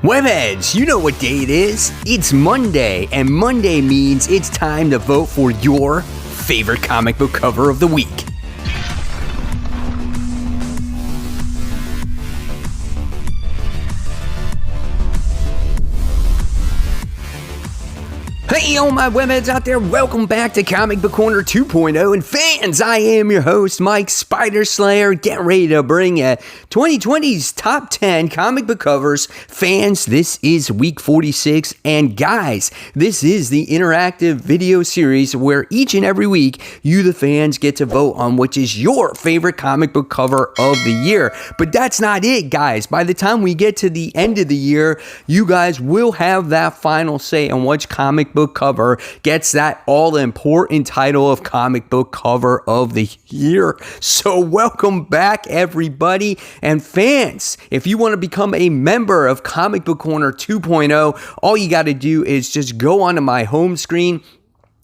Webheads, you know what day it is. It's Monday, and Monday means it's time to vote for your favorite comic book cover of the week. Hey, all my webheads out there, welcome back to Comic Book Corner 2.0. And fans, I am your host, Mike Spider Slayer, getting ready to bring you 2020's top 10 comic book covers. Fans, this is week 46, and guys, this is the interactive video series where each and every week, you the fans get to vote on which is your favorite comic book cover of the year. But that's not it, guys. By the time we get to the end of the year, you guys will have that final say on which comic book cover gets that all-important title of comic book cover of the year. So welcome back, everybody. And fans, if you want to become a member of Comic Book Corner 2.0, all you got to do is just go onto my home screen,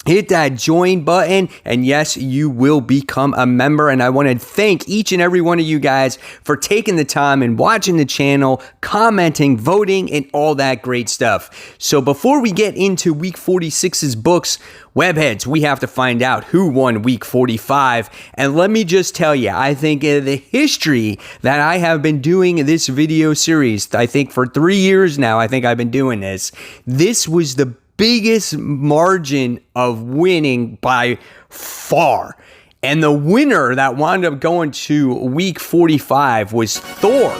hit that join button, and yes, you will become a member. And I want to thank each and every one of you guys for taking the time and watching the channel, commenting, voting, and all that great stuff. So before we get into week 46's books, webheads, we have to find out who won week 45. And let me just tell you, I think in the history that I have been doing this video series, I think for 3 years now, I think I've been doing this. This was the biggest margin of winning by far. And the winner that wound up going to week 45 was Thor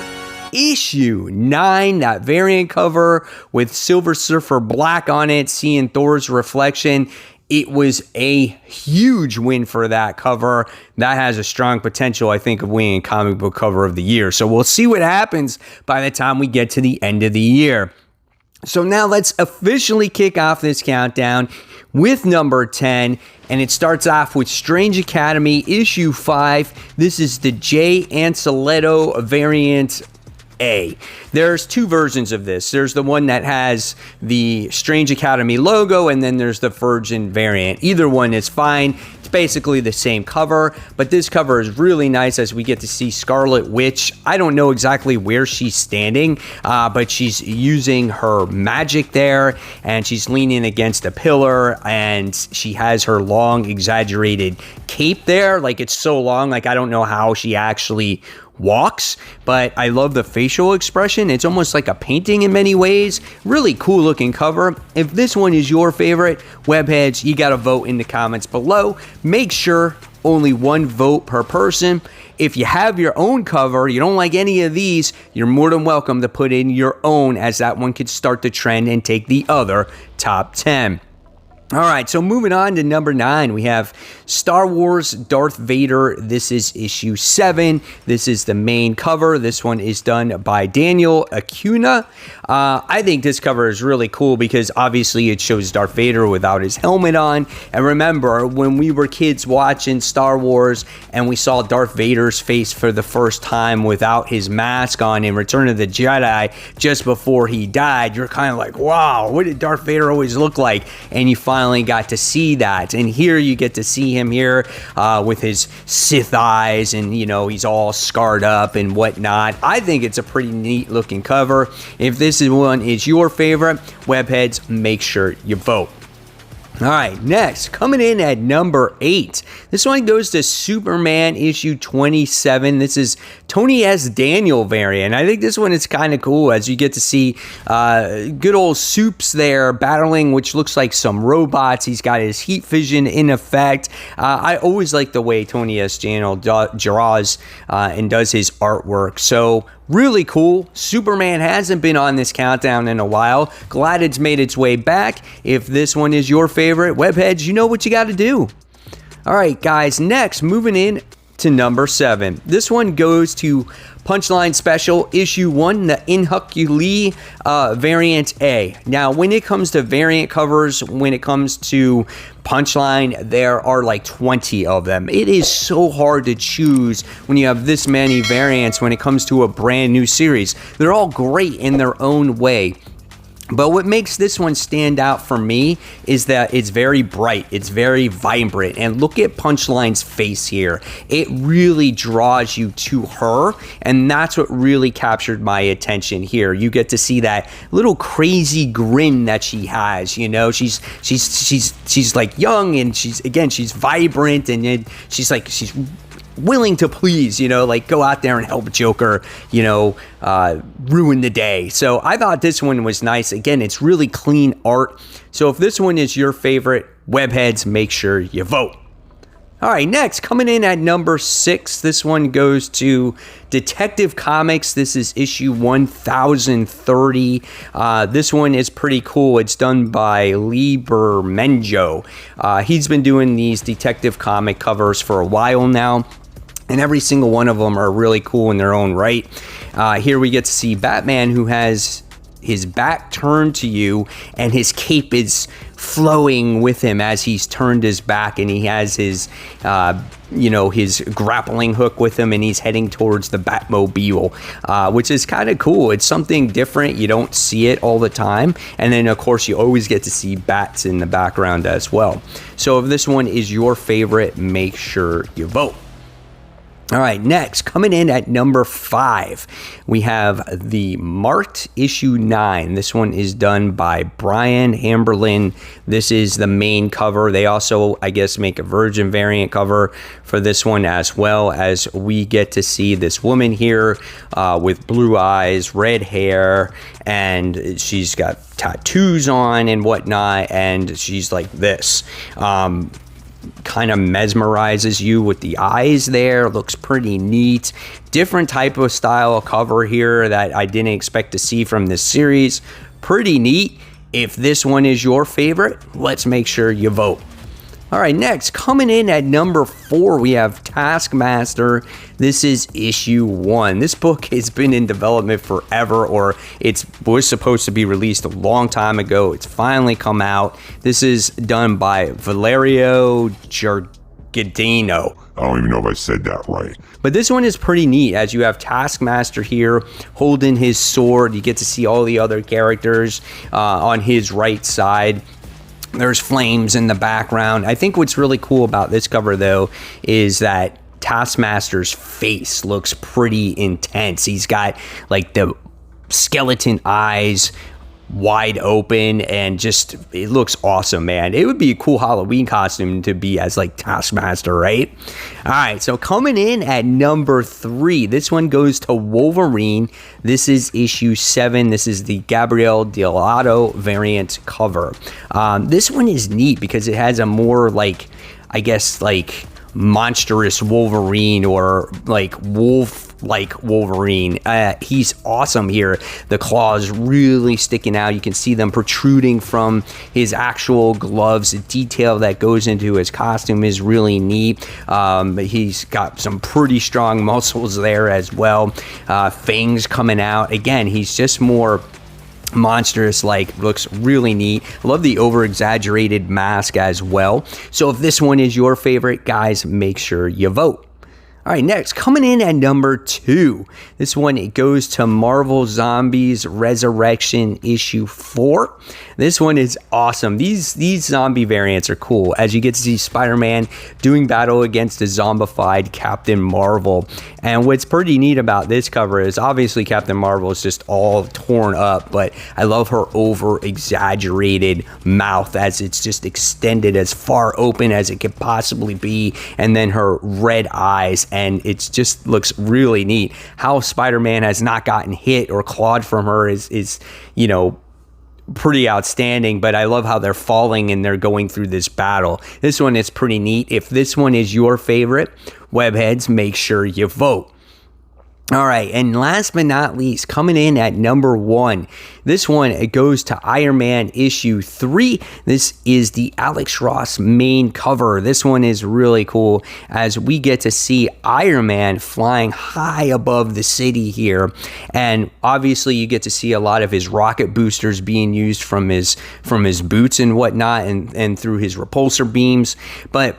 issue 9, that variant cover with Silver Surfer Black on it, seeing Thor's reflection. It was a huge win for that cover. That has a strong potential, I think, of winning comic book cover of the year. So we'll see what happens by the time we get to the end of the year. So now let's officially kick off this countdown with number 10, and it starts off with Strange Academy issue 5. This is the Jay Anceletto variant A. There's two versions of this. There's the one that has the Strange Academy logo, and then there's the Virgin variant. Either one is fine. It's basically the same cover, but this cover is really nice as we get to see Scarlet Witch. I don't know exactly where she's standing, but she's using her magic there, and she's leaning against a pillar, and she has her long, exaggerated cape there. Like, it's so long, like, I don't know how she actually walks, but I love the facial expression. It's almost like a painting in many ways. Really cool looking cover. If this one is your favorite, webheads, you got to vote in the comments below. Make sure only one vote per person. If you have your own cover, you don't like any of these, you're more than welcome to put in your own, as that one could start the trend and take the other top 10. All right, so moving on to number 9, we have Star Wars Darth Vader. This is issue 7. This is the main cover. This one is done by Daniel Acuna. I think this cover is really cool because obviously it shows Darth Vader without his helmet on. And remember, when we were kids watching Star Wars and we saw Darth Vader's face for the first time without his mask on in Return of the Jedi just before he died, you're kind of like, wow, what did Darth Vader always look like? And you finally got to see that, and here you get to see him here with his Sith eyes, and you know, he's all scarred up and whatnot. I think it's a pretty neat looking cover. If this one is your favorite, webheads, make sure you vote. All right, next, coming in at number 8. This one goes to Superman issue 27. This is Tony S. Daniel variant. I think this one is kind of cool as you get to see good old Soups there battling, which looks like some robots. He's got his heat vision in effect. I always like the way Tony S. Daniel draws and does his artwork. So really cool. Superman hasn't been on this countdown in a while. Glad it's made its way back. If this one is your favorite, webheads, you know what you got to do. All right, guys, next, moving in to number 7. This one goes to Punchline Special issue 1, the Inhuculi variant A. Now, when it comes to variant covers, when it comes to Punchline, there are like 20 of them. It is so hard to choose when you have this many variants when it comes to a brand new series. They're all great in their own way. But what makes this one stand out for me is that it's very bright, it's very vibrant, and look at Punchline's face here. It really draws you to her, and that's what really captured my attention here. You get to see that little crazy grin that she has. You know, she's like young, and she's vibrant, and she's willing to please, you know, like go out there and help Joker, you know, ruin the day. So I thought this one was nice. Again, it's really clean art. So if this one is your favorite, Webheads, make sure you vote. All right, next, coming in at number 6, this one goes to Detective Comics. This is issue 1030. This one is pretty cool. It's done by Lee Bermenjo. He's been doing these Detective Comic covers for a while now, and every single one of them are really cool in their own right. Here we get to see Batman, who has his back turned to you, and his cape is flowing with him as he's turned his back, and he has his his grappling hook with him, and he's heading towards the Batmobile, which is kind of cool. It's something different. You don't see it all the time. And then, of course, you always get to see bats in the background as well. So if this one is your favorite, make sure you vote. All right, next, coming in at number 5, we have the Marked issue 9. This one is done by Brian Hamberlin. This is the main cover. They also, I guess, make a Virgin variant cover for this one, as well as we get to see this woman here with blue eyes, red hair, and she's got tattoos on and whatnot, and she's like this. Kind of mesmerizes you with the eyes there. Looks pretty neat. Different type of style of cover here that I didn't expect to see from this series. Pretty neat. If this one is your favorite, let's make sure you vote. All right, next, coming in at number 4, we have Taskmaster. This is issue 1. This book has been in development forever, or it was supposed to be released a long time ago. It's finally come out. This is done by Valerio Giardino. I don't even know if I said that right. But this one is pretty neat, as you have Taskmaster here holding his sword. You get to see all the other characters on his right side. There's flames in the background. I think what's really cool about this cover, though, is that Taskmaster's face looks pretty intense. He's got like the skeleton eyes wide open, and just it looks awesome, man. It would be a cool Halloween costume to be as like Taskmaster, right? All right, so coming in at number 3, this one goes to Wolverine. This is issue 7. This is the Gabriel Deodato variant cover. This one is neat because it has a more like, I guess, like monstrous Wolverine, or like wolf like Wolverine. He's awesome here. The claws really sticking out. You can see them protruding from his actual gloves. The detail that goes into his costume is really neat. He's got some pretty strong muscles there as well. Fangs coming out. Again, he's just more monstrous, like, looks really neat. Love the over exaggerated mask as well. So if this one is your favorite, guys, make sure you vote. All right, next, coming in at number 2. This one, it goes to Marvel Zombies Resurrection issue 4. This one is awesome. These zombie variants are cool, as you get to see Spider-Man doing battle against a zombified Captain Marvel. And what's pretty neat about this cover is obviously Captain Marvel is just all torn up, but I love her over exaggerated mouth as it's just extended as far open as it could possibly be, and then her red eyes, and it just looks really neat. How Spider-Man has not gotten hit or clawed from her is you know, pretty outstanding, but I love how they're falling and they're going through this battle. This one is pretty neat. If this one is your favorite, Webheads, make sure you vote. All right, and last but not least, coming in at number 1, this one, it goes to Iron Man issue 3. This is the Alex Ross main cover. This one is really cool, as we get to see Iron Man flying high above the city here, and obviously you get to see a lot of his rocket boosters being used from his boots and whatnot, and through his repulsor beams, but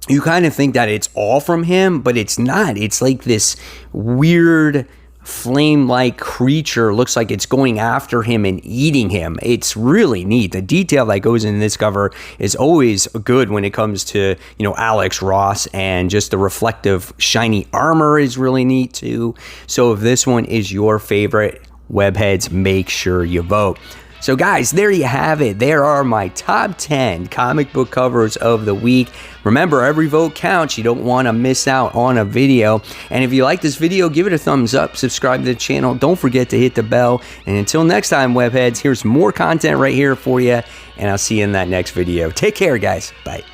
you kind of think that it's all from him, but it's not. It's like this weird flame-like creature looks like it's going after him and eating him. It's really neat. The detail that goes into this cover is always good when it comes to, Alex Ross, and just the reflective shiny armor is really neat too. So if this one is your favorite, Webheads, make sure you vote. So guys, there you have it. There are my top 10 comic book covers of the week. Remember, every vote counts. You don't want to miss out on a video. And if you like this video, give it a thumbs up, subscribe to the channel. Don't forget to hit the bell. And until next time, Webheads, here's more content right here for you. And I'll see you in that next video. Take care, guys. Bye.